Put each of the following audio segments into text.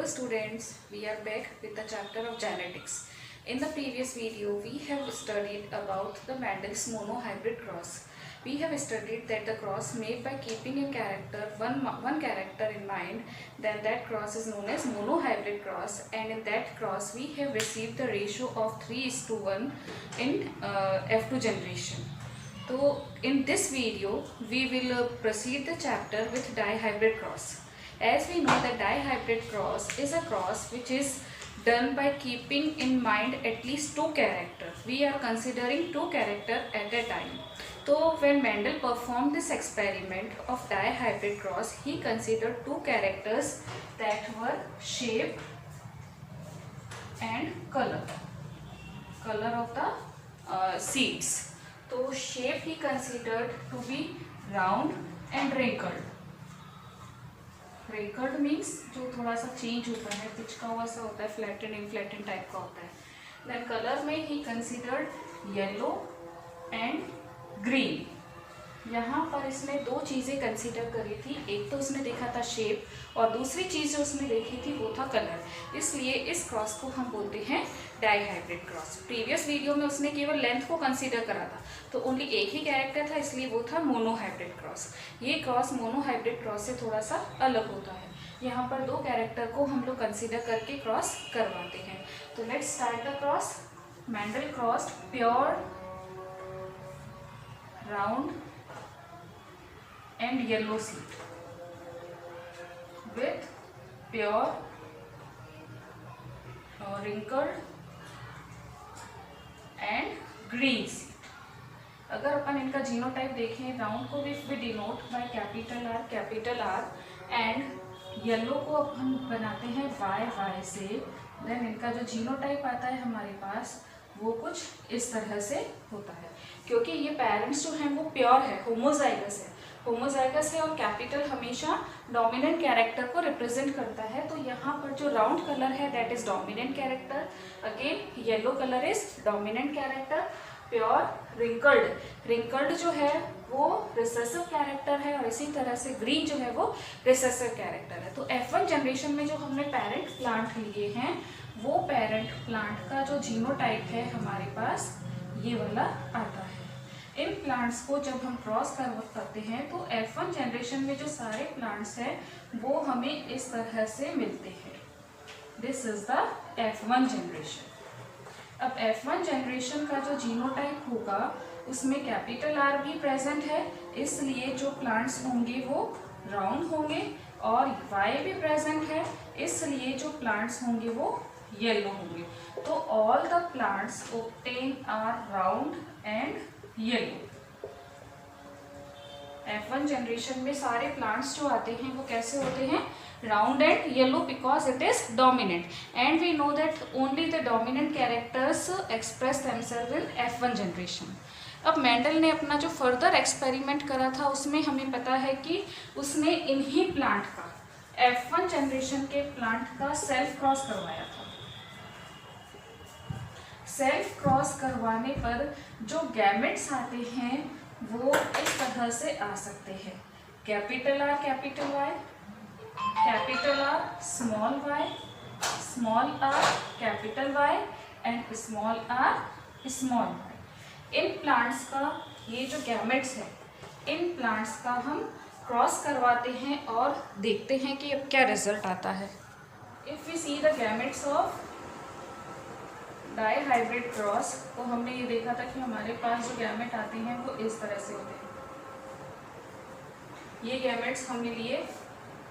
Hello students, we are back with the chapter of genetics. In the previous video, we have studied about the Mendel's monohybrid cross. We have studied that the cross made by keeping a character, one character in mind, then that cross is known as monohybrid cross, and in that cross we have received the ratio of 3:1 in F2 generation. So in this video, we will proceed the chapter with dihybrid cross. As we know that dihybrid cross is a cross which is done by keeping in mind at least two characters. We are considering two characters at a time. So when Mendel performed this experiment of dihybrid cross, he considered two characters that were shape and color of the seeds. So shape he considered to be round and wrinkled. Wrinkled means जो थोड़ा सा change होता है, पिचका हुआ सा होता है, flatted इनफ्लैटेड type का होता है. देन कलर में he considered yellow and green. यहाँ पर इसने दो चीज़ें कंसीडर करी थी. एक तो उसने देखा था शेप और दूसरी चीज़ जो उसने देखी थी वो था कलर. इसलिए इस क्रॉस को हम बोलते हैं डाईहाइब्रिड क्रॉस. प्रीवियस वीडियो में उसने केवल लेंथ को कंसीडर करा था, तो ओनली एक ही कैरेक्टर था, इसलिए वो था मोनोहाइब्रिड क्रॉस. ये क्रॉस मोनोहाइब्रिड क्रॉस से थोड़ा सा अलग होता है. यहाँ पर दो कैरेक्टर को हम लोग कंसीडर करके क्रॉस करवाते हैं. तो let's start the cross. Mendel cross pure round and yellow seed with pure wrinkled and green seed. अगर अपन इनका जीनोटाइप देखें, राउंड को भी denote by capital R and yellow को अपन बनाते हैं वाई से. देन इनका जो जीनोटाइप आता है हमारे पास वो कुछ इस तरह से होता है. क्योंकि ये पेरेंट्स जो हैं वो प्योर है, होमोजाइगस है. होमोजाइगस है और कैपिटल हमेशा डोमिनेंट कैरेक्टर को रिप्रेजेंट करता है. तो यहाँ पर जो राउंड कलर है that is dominant character. Again yellow colour is dominant character. Pure wrinkled जो है वो रिसेसिव कैरेक्टर है और इसी तरह से ग्रीन जो है वो रिसेसिव कैरेक्टर है. तो F1 जनरेशन में जो हमने पेरेंट प्लांट लिए हैं वो पेरेंट प्लांट का जो जीनोटाइप है हमारे पास ये वाला आता है. इन प्लांट्स को जब हम क्रॉस करते हैं तो F1 जनरेशन में जो सारे प्लांट्स हैं वो हमें इस तरह से मिलते हैं. This is the F1 generation. अब F1 जनरेशन का जो जीनोटाइप होगा उसमें कैपिटल आर भी प्रेजेंट है, इसलिए जो प्लांट्स होंगे वो राउंड होंगे. और वाई भी प्रेजेंट है, इसलिए जो प्लांट्स होंगे वो येलो होंगे. तो all the plants obtain are round and yellow. F1 generation में सारे प्लांट्स जो आते हैं वो कैसे होते हैं? Round and yellow, because it is dominant. And we know that only the dominant characters express themselves in F1 generation. अब मेंडल ने अपना जो फर्दर एक्सपेरिमेंट करा था उसमें हमें पता है कि उसने इन्हीं प्लांट का, F1 जनरेशन के प्लांट का सेल्फ क्रॉस करवाया था. सेल्फ क्रॉस करवाने पर जो गैमेट्स आते हैं वो इस तरह से आ सकते हैं. Capital R capital Y, capital R small Y, small R capital Y and small R small Y. इन प्लांट्स का ये जो गैमेट्स है इन प्लांट्स का हम क्रॉस करवाते हैं और देखते हैं कि अब क्या रिजल्ट आता है. If we see the gametes of dihybrid cross, तो हमने ये देखा था कि हमारे पास जो गैमेट आते हैं वो इस तरह से होते हैं. ये गैमेट्स हमने लिए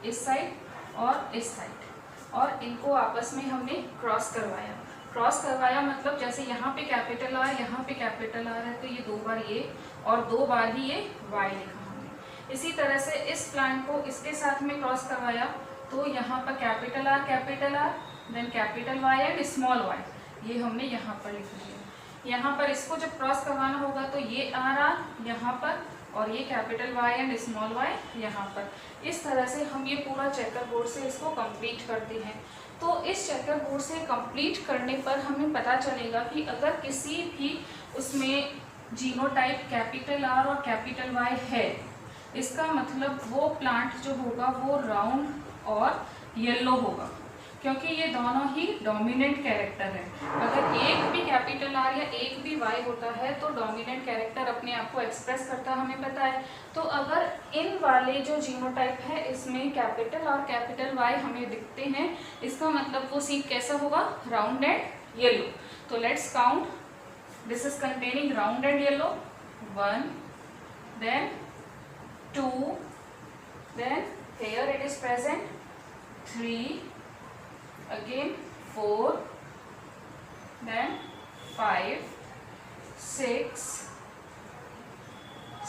इस साइड और इस साइड और इनको आपस में हमने क्रॉस करवाया. क्रॉस करवाया मतलब जैसे यहाँ पे कैपिटल आर, यहाँ पे कैपिटल आर है तो ये दो बार ये और दो बार ही ये वाई लिखा हमने. इसी तरह से इस प्लांट को इसके साथ में क्रॉस करवाया तो यहाँ पर capital R then capital Y and small Y, ये हमने यहाँ पर लिख लिया. यहाँ पर इसको जब क्रॉस करवाना होगा तो ये आर यहाँ पर और ये capital Y and small Y यहाँ पर. इस तरह से हम ये पूरा चेकर बोर्ड से इसको कंप्लीट करते हैं. तो इस चेकर बोर्ड से कंप्लीट करने पर हमें पता चलेगा कि अगर किसी भी उसमें जीनोटाइप कैपिटल आर और कैपिटल वाई है, इसका मतलब वो प्लांट जो होगा वो राउंड और येलो होगा. क्योंकि ये दोनों ही डोमिनेंट कैरेक्टर है। अगर एक भी कैपिटल आर या एक भी वाई होता है तो डोमिनेंट कैरेक्टर अपने आप को एक्सप्रेस करता हमें पता है। तो अगर इन वाले जो जीनोटाइप है इसमें कैपिटल और कैपिटल वाई हमें दिखते हैं, इसका मतलब वो सीड कैसा होगा, राउंड एंड येलो। तो let's count, this is containing round and yellow, 1, then 2, then here it is present 3, again 4, then 5, 6,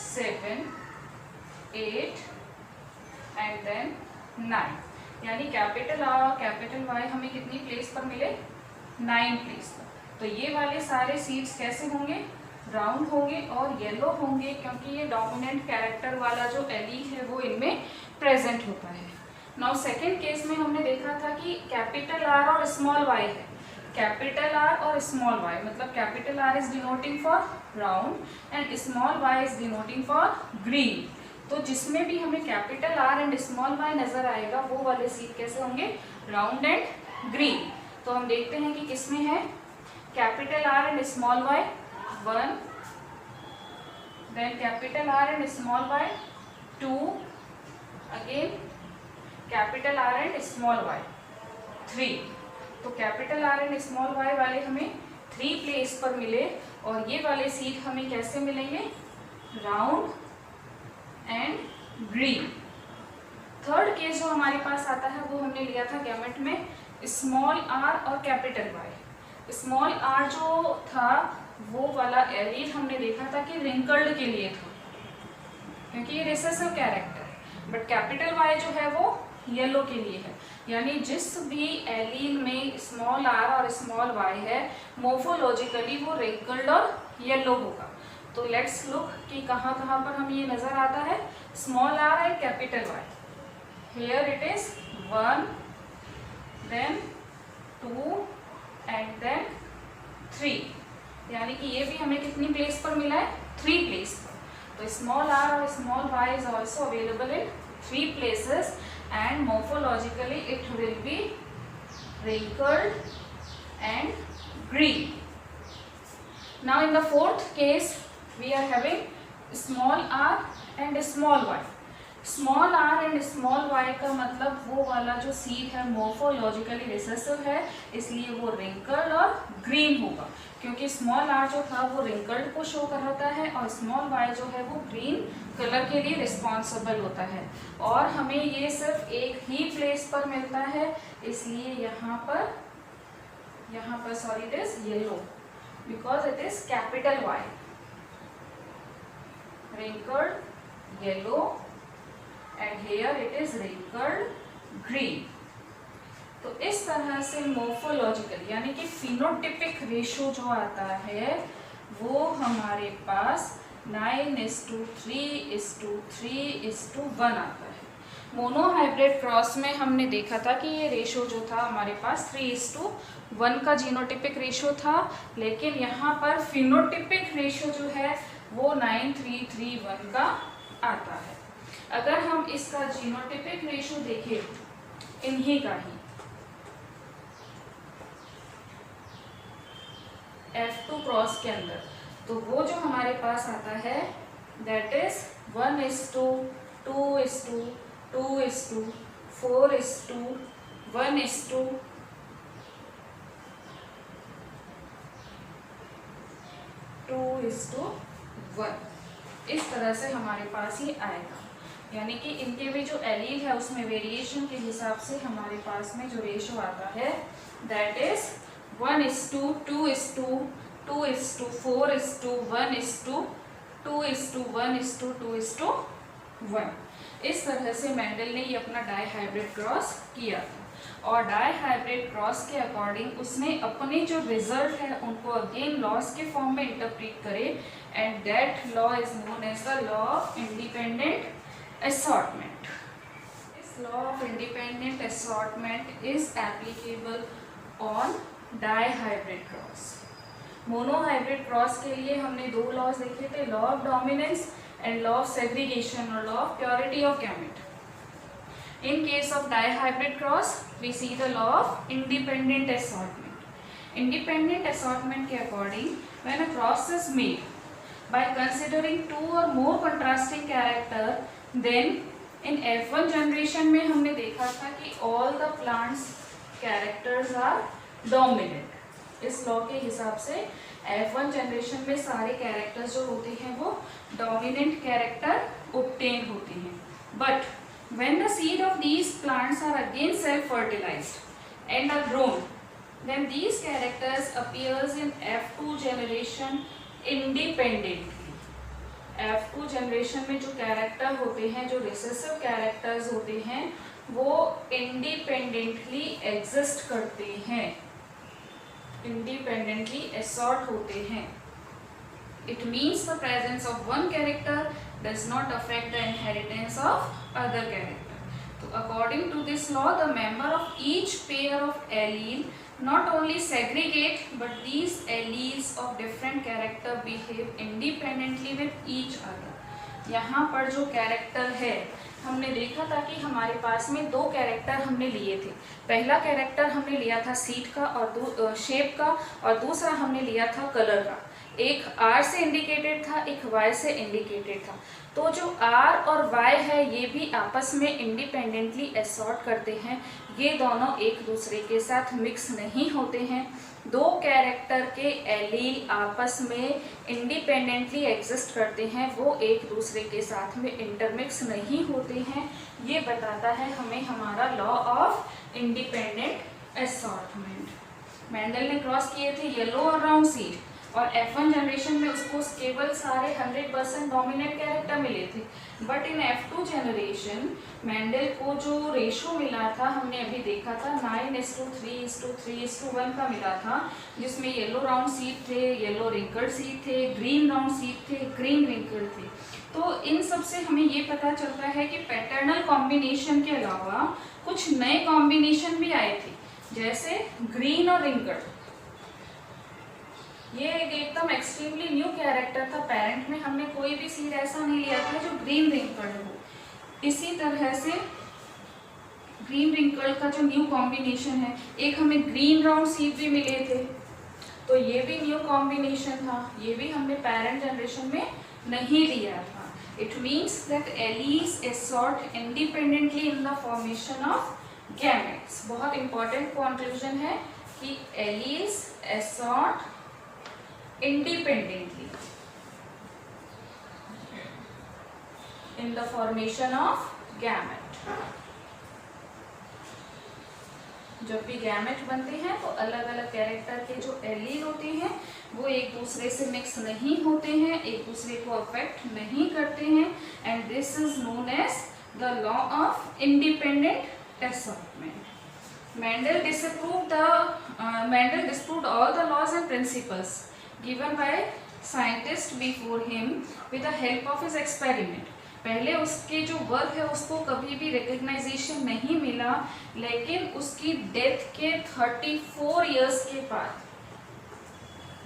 7, 8 and then 9। यानी कैपिटल आर कैपिटल वाई हमें कितनी प्लेस पर मिले, 9 प्लेस पर। तो ये वाले सारे सीड्स कैसे होंगे, राउंड होंगे और येलो होंगे, क्योंकि ये डोमिनेंट कैरेक्टर वाला जो एलील है वो इनमें प्रेजेंट होता है। नाउ सेकेंड केस में हमने देखा था कि कैपिटल आर और स्मॉल वाई है। कैपिटल आर और स्मॉल वाई मतलब capital R is denoting for round and small Y is denoting for green. तो जिसमें भी हमें capital R and small Y नजर आएगा वो वाले सीड कैसे होंगे, राउंड एंड ग्रीन। तो हम देखते हैं कि किसमें है capital R and small Y 1, then capital R and small y 2, again capital R and small y 3। तो capital R and small Y वाले हमें 3 प्लेस पर मिले और ये वाले सीड हमें कैसे मिलेंगे, round and green. Third case जो हमारे पास आता है वो हमने लिया था गैमेट में स्मॉल आर और कैपिटल वाई। स्मॉल आर जो था वो वाला एलील हमने देखा था कि रिंकल्ड के लिए था, क्योंकि ये रिसेसिव कैरेक्टर है। बट कैपिटल वाई जो है वो येलो के लिए है, यानी जिस भी एलील में स्मॉल आर और स्मॉल वाई है मोर्फोलॉजिकली वो रिंकल्ड और येलो होगा। तो लेट्स लुक कि कहाँ कहाँ पर हमें ये नजर आता है small R and capital Y. Here it is 1, then 2 and then 3, यानी कि ये भी हमें कितनी प्लेस पर मिला है, 3 प्लेस पर। तो स्मॉल आर और small Y is also available in 3 places and morphologically it will be wrinkled and green. Now in the fourth case we are having small r and small y. Small R and small Y का मतलब वो वाला जो seed है morphologically recessive है, इसलिए वो wrinkled और ग्रीन होगा, क्योंकि स्मॉल आर जो था वो रिंकल्ड को शो कर होता है और स्मॉल वाई जो है वो ग्रीन कलर के लिए रिस्पॉन्सिबल होता है। और हमें ये सिर्फ एक ही प्लेस पर मिलता है, इसलिए यहाँ पर sorry it is yellow because it is capital Y, wrinkled yellow and here it is wrinkled green। तो इस तरह से मोर्फोलॉजिकल यानी कि फिनोटिपिक रेशो जो आता है वो हमारे पास 9:3:3:1 आता है। मोनोहाइब्रिड क्रॉस में हमने देखा था कि ये रेशो जो था हमारे पास 3:1 का जीनोटिपिक रेशो था, लेकिन यहाँ पर फिनोटिपिक रेशो जो है वो 9:3:3:1 का आता है। अगर हम इसका जीनोटिपिक रेशो देखें इन्हीं का ही F2 क्रॉस के अंदर, तो वो जो हमारे पास आता है दैट इज 1:2, 2:2, 2:2, 4:1, 2:1 इस तरह से हमारे पास ही आएगा। यानी कि इनके भी जो एलील है उसमें वेरिएशन के हिसाब से हमारे पास में जो रेशो आता है दैट इज 1:2, 2:2, 2:4, 1:2, 2:1, 2:1। इस तरह से मेंडल ने ये अपना डाई हाइब्रिड क्रॉस किया था और डाई हाइब्रिड क्रॉस के अकॉर्डिंग उसने अपने जो रिजल्ट है उनको अगेन लॉस के फॉर्म में इंटरप्रेट करे and that law is known as the law of independent assortment. This law of independent assortment is applicable on dihybrid cross. Monohybrid cross के लिए हमने 2 लॉज देखे थे, law of dominance and law of segregation और law of purity of gamete. In case of dihybrid cross, we see the law of independent assortment. Independent assortment के according, when a cross is made by considering two or more contrasting character, then in F1 generation में हमने देखा था कि all the plants characters are dominant. इस law के हिसाब से F1 जनरेशन में सारे कैरेक्टर्स जो होते हैं वो डोमिनेंट कैरेक्टर obtained होते हैं. But when the seed of these plants are again self-fertilized and are grown, then these characters appears in F2 generation independently. F2 generation में जो कैरेक्टर होते हैं, जो रिसेसिव कैरेक्टर्स होते हैं, वो इंडिपेंडेंटली एग्जिस्ट करते हैं, इंडिपेंडेंटली असॉर्ट होते हैं. It means the presence of one character does not affect the inheritance of other character. So according to this law, the member of each pair of allele not only segregate, but these alleles of different character behave independently with each other. यहाँ पर जो character है, हमने देखा था कि हमारे पास में दो कैरेक्टर हमने लिए थे. पहला कैरेक्टर हमने लिया था सीड का और शेप का, और दूसरा हमने लिया था कलर का. एक R से इंडिकेटेड था, एक Y से इंडिकेटेड था. तो जो R और Y है ये भी आपस में इंडिपेंडेंटली असॉर्ट करते हैं. ये दोनों एक दूसरे के साथ मिक्स नहीं होते हैं. दो कैरेक्टर के एलील आपस में इंडिपेंडेंटली एग्जिस्ट करते हैं, वो एक दूसरे के साथ में इंटरमिक्स नहीं होते हैं. ये बताता है हमें हमारा law of independent assortment. Mendel ने क्रॉस किए थे येलो और ब्राउन सीड, और F1 जनरेशन में उसको केवल सारे 100% डोमिनेंट कैरेक्टर मिले थे. But in F2 generation Mendel को जो रेशो मिला था, हमने अभी देखा था 9:3:3:1 का मिला था, जिसमें येलो राउंड सीड थे, येलो रिंकल्ड सीड थे, ग्रीन राउंड सीड थे, ग्रीन रिंकल्ड थे. तो इन सब से हमें ये पता चलता है कि पैटर्नल कॉम्बिनेशन के अलावा कुछ नए कॉम्बिनेशन भी आए थे, जैसे ग्रीन और रिंकल्ड. ये एकदम एक्सट्रीमली न्यू कैरेक्टर था. पेरेंट में हमने कोई भी सीड ऐसा नहीं लिया था जो ग्रीन रिंकल्ड हो. इसी तरह से ग्रीन रिंकल्ड का जो न्यू कॉम्बिनेशन है, एक हमें ग्रीन राउंड सीड भी मिले थे, तो ये भी न्यू कॉम्बिनेशन था. ये भी हमने पेरेंट जनरेशन में नहीं लिया था. It means that allies assort independently in the formation of gametes. बहुत इंपॉर्टेंट कंक्लूजन है कि allies assort independently in the formation of gamete. जब भी गैमेट बनते हैं तो अलग अलग कैरेक्टर के जो एलील होते हैं वो एक दूसरे से मिक्स नहीं होते हैं, एक दूसरे को अफेक्ट नहीं करते हैं, and this is known as the law of independent assortment. Mendel disproved all the laws and principles given by scientists before him with the help of his experiment. पहले उसके जो वर्क है उसको कभी भी रिकग्नाइजेशन नहीं मिला, लेकिन उसकी डेथ के 34 इयर्स के बाद,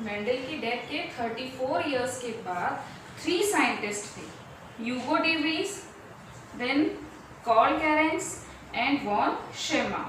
मेंडल की डेथ के 34 इयर्स के बाद 3 साइंटिस्ट थे, Hugo de Vries, then Carl Correns and von शेमा.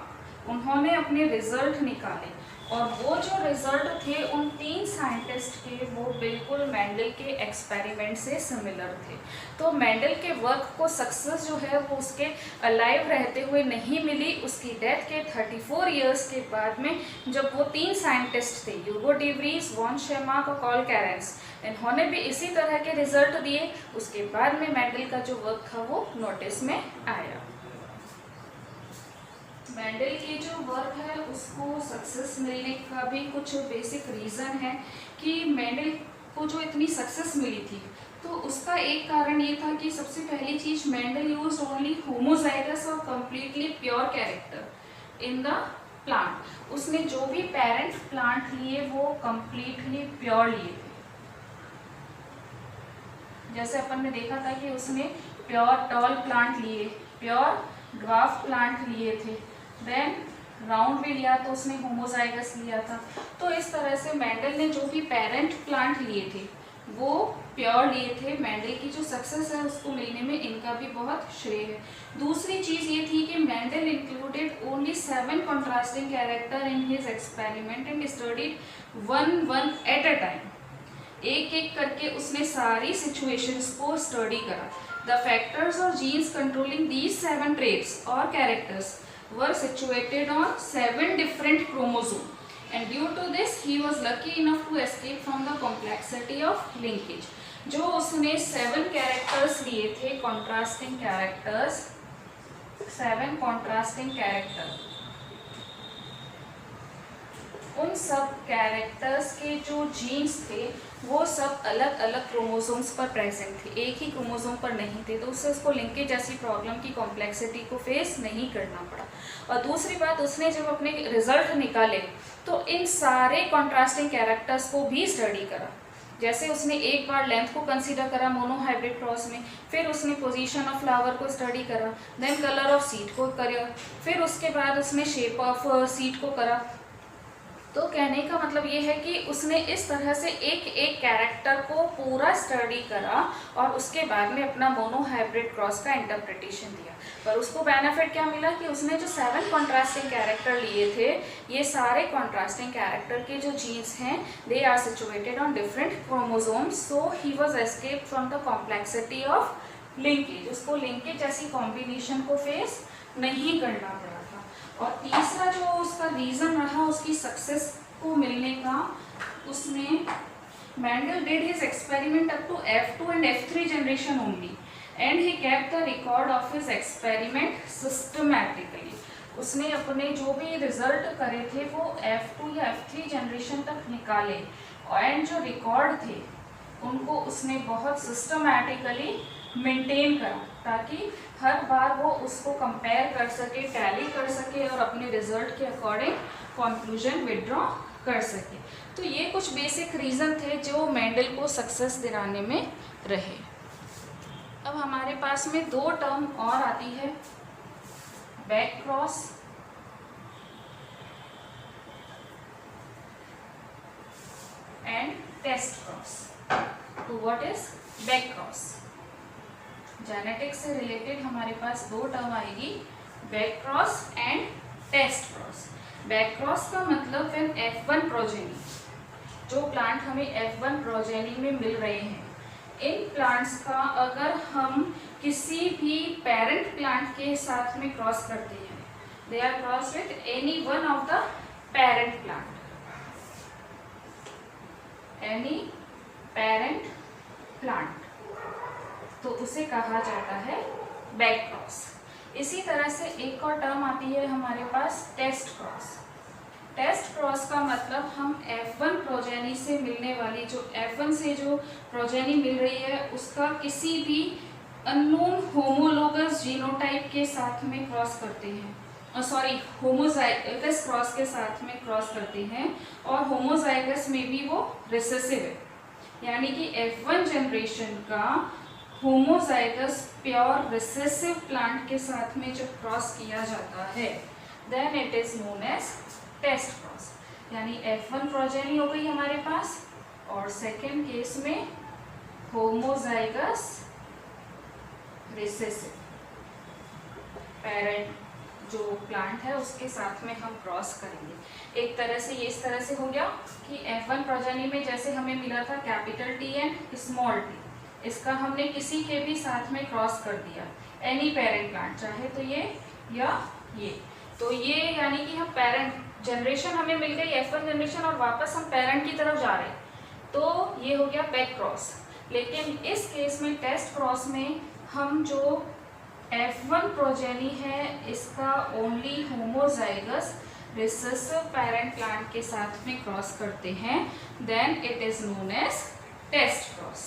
उन्होंने अपने रिजल्ट निकाले, और वो जो रिजल्ट थे उन 3 साइंटिस्ट के, वो बिल्कुल मेंडल के एक्सपेरिमेंट से सिमिलर थे. तो मेंडल के वर्क को सक्सेस जो है वो उसके अलाइव रहते हुए नहीं मिली. उसकी डेथ के 34 इयर्स के बाद में जब वो 3 साइंटिस्ट थे, ह्यूगो डी व्रीज, वॉन शेमा और कार्ल कैरेंस, इन्होंने भी इसी तरह के रिजल्ट दिए, उसके बाद में मेंडल का जो वर्क था वो नोटिस में आया. मेंडल की जो वर्क है उसको सक्सेस मिलने का भी कुछ बेसिक रीज़न है कि मेंडल को जो इतनी सक्सेस मिली थी, तो उसका एक कारण ये था कि सबसे पहली चीज़, मेंडल यूज्ड ओनली होमोजाइगस और completely pure character in the plant. उसने जो भी पेरेंट प्लांट लिए वो कंप्लीटली प्योर लिए थे. जैसे अपन ने देखा था कि उसने प्योर टॉल प्लांट लिए, प्योर ड्वार्फ प्लांट लिए थे, देन राउंड भी लिया तो उसने होमोजाइगस लिया था. तो इस तरह से मेंडल ने जो भी पेरेंट प्लांट लिए थे वो प्योर लिए थे। मेंडल की जो सक्सेस है उसको मिलने में इनका भी बहुत श्रेय है। दूसरी चीज़ ये थी कि Mendel included only 7 contrasting character in his experiment and studied one at a time. एक एक करके उसने सारी सिचुएशंस को स्टडी करा। द फैक्टर्स और जीन्स कंट्रोलिंग दीज 7 ट्रेट्स और characters were situated on 7 different chromosome and due to this he was lucky enough to escape from the complexity of linkage। जो उसने 7 कैरेक्टर्स लिए थे, कॉन्ट्रास्टिंग कैरेक्टर्स, 7 कॉन्ट्रास्टिंग कैरेक्टर, उन सब characters के जो jeans थे वो सब अलग अलग क्रोमोसोम्स पर प्रेजेंट थे, एक ही क्रोमोसोम पर नहीं थे, तो उससे उसको लिंकेज जैसी प्रॉब्लम की कॉम्प्लेक्सिटी को फेस नहीं करना पड़ा। और दूसरी बात, उसने जब अपने रिजल्ट निकाले तो इन सारे कॉन्ट्रास्टिंग कैरेक्टर्स को भी स्टडी करा। जैसे उसने एक बार लेंथ को कंसीडर करा मोनोहाइब्रिड क्रॉस में, फिर उसने पोजीशन ऑफ फ्लावर को स्टडी करा, देन कलर ऑफ सीड को करा, फिर उसके बाद उसने शेप ऑफ सीड को करा। तो कहने का मतलब ये है कि उसने इस तरह से एक एक कैरेक्टर को पूरा स्टडी करा और उसके बाद में अपना मोनोहाइब्रिड क्रॉस का इंटरप्रिटेशन दिया। पर उसको बेनिफिट क्या मिला कि उसने जो 7 कॉन्ट्रास्टिंग कैरेक्टर लिए थे, ये सारे कॉन्ट्रास्टिंग कैरेक्टर के जो जीन्स हैं they are situated on different chromosomes, so he was escape from the complexity of linkage. उसको लिंकेज जैसी कॉम्बिनेशन को फेस नहीं करना पड़ा था। और तीसरा जो उसका रीज़न रहा उसकी सक्सेस को मिलने का, उसने Mendel did his experiment up to F2 and F3 generation only and he kept the record of his experiment systematically. उसने अपने जो भी रिजल्ट करे थे वो F2 या F3 जनरेशन तक निकाले एंड जो रिकॉर्ड थे उनको उसने बहुत सिस्टमैटिकली मेंटेन करा ताकि हर बार वो उसको कंपेयर कर सके, टैली कर सके और अपने रिजल्ट के अकॉर्डिंग कंक्लूजन विड्रॉ कर सके। तो ये कुछ बेसिक रीज़न थे जो मेंडल को सक्सेस दिलाने में रहे। अब हमारे पास में 2 टर्म और आती है, back cross and test cross. तो what is back cross? Genetics से रिलेटेड हमारे पास 2 टर्म आएगी, back cross and test cross. Back cross का मतलब व्हेन F1 प्रोजेनी, जो प्लांट हमें F1 प्रोजेनी में मिल रहे हैं, इन प्लांट्स का अगर हम किसी भी पेरेंट प्लांट के साथ में क्रॉस करते हैं, they are cross with any one of the parent plant, any parent plant, तो उसे कहा जाता है बैक क्रॉस। इसी तरह से एक और टर्म आती है हमारे पास, टेस्ट क्रॉस। टेस्ट क्रॉस का मतलब हम F1 प्रोजेनी से मिलने वाली, जो F1 से जो प्रोजेनी मिल रही है उसका किसी भी अननोन होमोलोगस जीनोटाइप के साथ में क्रॉस करते हैं, होमोजाइगस क्रॉस के साथ में क्रॉस करते हैं, और होमोजाइगस में भी वो रिसेसिव है, यानी कि F1 जनरेशन का होमोजाइगस प्योर रिसेसिव प्लांट के साथ में जब क्रॉस किया जाता है then it is known as test cross. यानी F1 प्रोजेनी हो गई हमारे पास, और सेकेंड केस में होमोजाइगस रिसेसिव पेरेंट जो प्लांट है उसके साथ में हम क्रॉस करेंगे। एक तरह से ये इस तरह से हो गया कि F1 प्रोजेनी में जैसे हमें मिला था capital T and small t, इसका हमने किसी के भी साथ में क्रॉस कर दिया, एनी पेरेंट प्लांट, चाहे तो ये या ये, तो ये यानी कि हम पेरेंट जनरेशन हमें मिल गई F1 जनरेशन और वापस हम पेरेंट की तरफ जा रहे हैं, तो ये हो गया बैक क्रॉस। लेकिन इस केस में टेस्ट क्रॉस में हम जो F1 प्रोजेनी है इसका only homozygous recessive parent plant के साथ में क्रॉस करते हैं, then it is known as test cross.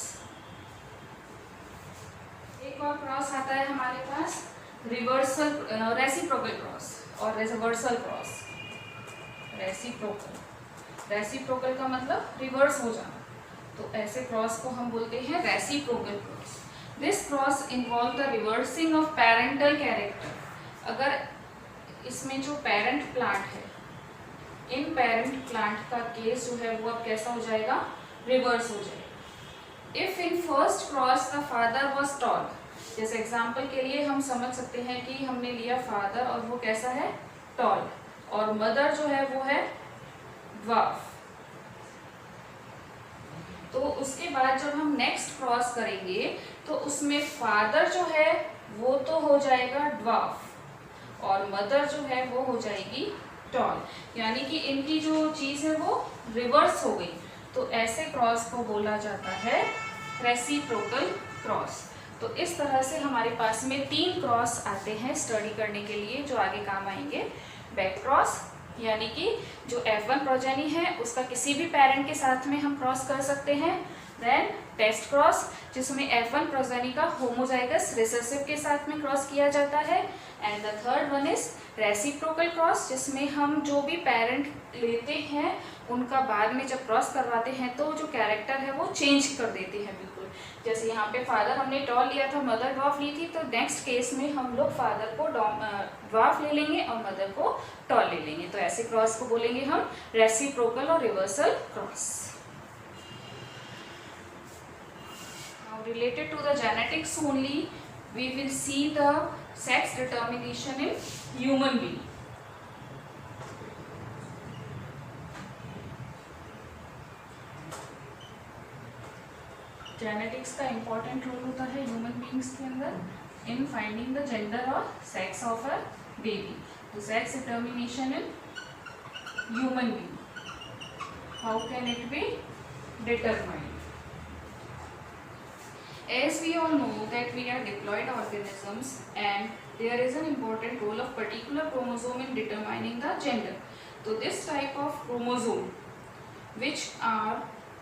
एक और क्रॉस आता है हमारे पास, रिवर्सल रेसिप्रोकल क्रॉस और रिवर्सल क्रॉस। रेसिप्रोकल का मतलब रिवर्स हो जाना, तो ऐसे क्रॉस को हम बोलते हैं reciprocal cross. This cross involve the reversing of parental character. अगर इसमें जो पेरेंट प्लांट है, इन पेरेंट प्लांट का केस जो है वो अब कैसा हो जाएगा, रिवर्स हो जाएगा। If in first cross the father was tall, जैसे एग्जाम्पल के लिए हम समझ सकते हैं कि हमने लिया फादर और वो कैसा है, टॉल, और मदर जो है वो है ड्वार्फ। तो उसके बाद जब हम नेक्स्ट क्रॉस करेंगे तो उसमें फादर जो है वो तो हो जाएगा ड्वार्फ और मदर जो है वो हो जाएगी टॉल, यानी कि इनकी जो चीज है वो रिवर्स हो गई। तो ऐसे क्रॉस को बोला जाता है रेसिप्रोकल क्रॉस। तो इस तरह से हमारे पास में 3 क्रॉस आते हैं स्टडी करने के लिए जो आगे काम आएंगे। बैक क्रॉस, यानी कि जो F1 प्रोजेनी है उसका किसी भी पेरेंट के साथ में हम क्रॉस कर सकते हैं। देन टेस्ट क्रॉस, जिसमें F1 प्रोजेनी का होमोजाइगस रिसेसिव के साथ में क्रॉस किया जाता है। And the third one is reciprocal cross, जिसमें हम जो भी पेरेंट लेते हैं उनका बाद में जब क्रॉस करवाते हैं तो जो कैरेक्टर है वो चेंज कर देते हैं बिल्कुल। जैसे यहाँ पे फादर हमने टॉल लिया था, मदर ड्वार्फ ली थी, तो नेक्स्ट केस में हम लोग फादर को ड्वार्फ ले लेंगे और मदर को टॉल ले लेंगे। तो ऐसे क्रॉस को बोलेंगे हम रेसिप्रोकल और reversal cross. Now related to the genetics only we will see the sex determination in human being. Genetics का इम्पॉर्टेंट रोल होता है ह्यूमन बींग्स के अंदर इन फाइंडिंग द जेंडर और सेक्स ऑफ अ बेबी। तो sex determination in human being, how can it be determined? As we all know that we are diploid organisms and there is an important role of particular chromosome in determining the gender. So this type of chromosome which are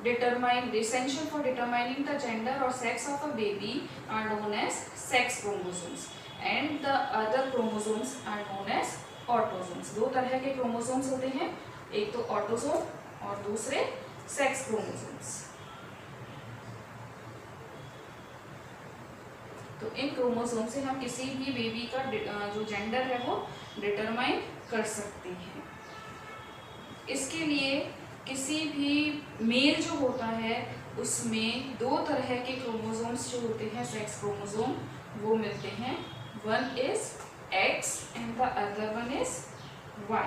determined essential for determining the gender or sex of a baby are known as sex chromosomes and the other chromosomes are known as autosomes. दो तरह के chromosomes होते हैं, एक तो autosome और दूसरे sex chromosomes। तो इन क्रोमोसोम से हम किसी भी बेबी का जो जेंडर है वो डिटरमाइन कर सकते हैं। इसके लिए किसी भी मेल जो होता है उसमें 2 तरह के क्रोमोसोम्स जो होते हैं सेक्स क्रोमोसोम वो मिलते हैं। One is X and the other one is Y।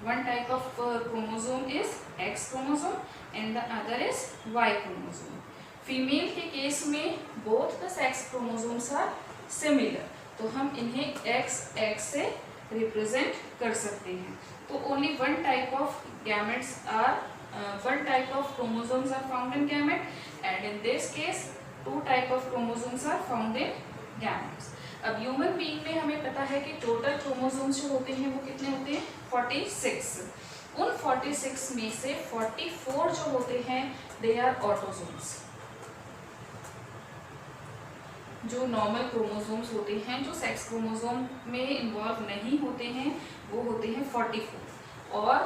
One type of chromosome is X chromosome and the other is Y chromosome. Female के केस में both the sex chromosomes are similar, तो हम इन्हें XX से represent कर सकते हैं। तो only one type of gametes are one type of chromosomes are found in gamete and in this case 2 type of chromosomes are found in gametes. अब human being में हमें पता है कि टोटल क्रोमोसोम्स जो होते हैं वो कितने होते हैं 46। उन 46 में से 44 जो होते हैं दे आर ऑटोसोम्स। जो नॉर्मल क्रोमोसोम्स होते हैं जो सेक्स क्रोमोसोम में इन्वॉल्व नहीं होते हैं वो होते हैं 44 और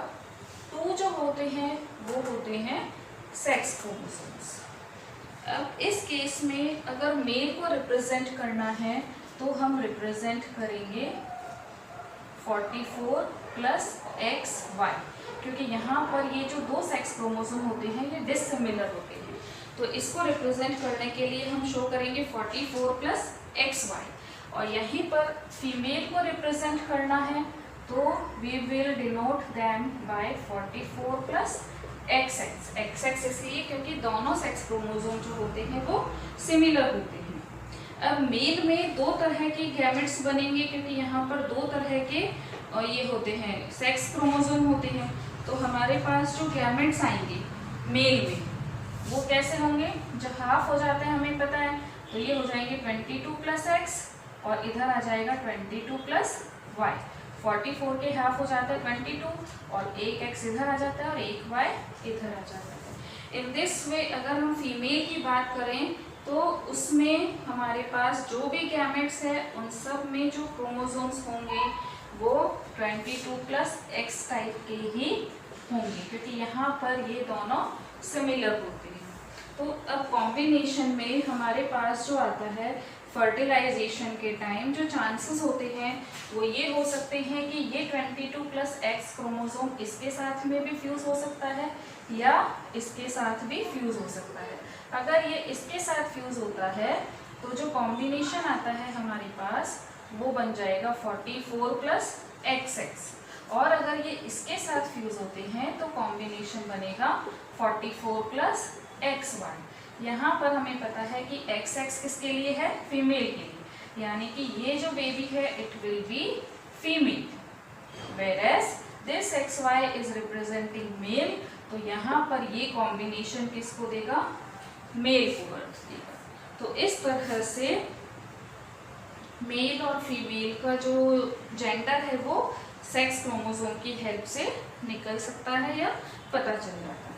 2 जो होते हैं वो होते हैं सेक्स क्रोमोसोम्स। अब इस केस में अगर मेल को रिप्रेजेंट करना है तो हम रिप्रेजेंट करेंगे 44 प्लस XY, क्योंकि यहाँ पर ये जो 2 सेक्स क्रोमोसोम होते हैं ये डिसिमिलर होते हैं। तो इसको रिप्रेजेंट करने के लिए हम शो करेंगे 44 प्लस XY और यहीं पर फीमेल को रिप्रेजेंट करना है तो we will denote them by 44 plus XX। XX इसलिए क्योंकि दोनों सेक्स क्रोमोसोम जो होते हैं वो सिमिलर होते हैं। अब मेल में 2 तरह के गैमेट्स बनेंगे क्योंकि यहाँ पर 2 तरह के ये होते हैं सेक्स क्रोमोसोम होते हैं। तो हमारे पास जो गैमेट्स आएंगे मेल में वो कैसे होंगे, जब हाफ हो जाते हैं हमें पता है तो ये हो जाएंगे 22 प्लस X और इधर आ जाएगा 22 प्लस Y। 44 के हाफ हो जाता है 22 और एक X इधर आ जाता है और एक Y इधर आ जाता है। इन दिस वे अगर हम फीमेल की बात करें तो उसमें हमारे पास जो भी गैमेट्स है उन सब में जो क्रोमोसोम्स होंगे वो 22 प्लस X टाइप के ही होंगे क्योंकि यहाँ पर ये दोनों सिमिलर होते हैं। तो अब कॉम्बिनेशन में हमारे पास जो आता है फर्टिलाइजेशन के टाइम जो चांसेस होते हैं वो ये हो सकते हैं कि ये 22+X क्रोमोसोम इसके साथ में भी फ्यूज हो सकता है या इसके साथ भी फ्यूज हो सकता है। अगर ये इसके साथ फ्यूज होता है तो जो कॉम्बिनेशन आता है हमारे पास वो बन जाएगा 44+XX, और अगर ये इसके साथ फ्यूज होते हैं तो कॉम्बिनेशन बनेगा 44+XY। यहाँ पर हमें पता है कि XX किसके लिए है, फीमेल के लिए, यानी कि ये जो बेबी है it will be female, whereas this XY is representing male, तो यहाँ पर ये कॉम्बिनेशन किसको देगा, मेल को बर्थ देगा। तो इस तरह से मेल और फीमेल का जो जेंडर है वो सेक्स क्रोमोसोम की हेल्प से निकल सकता है या पता चल जाता है।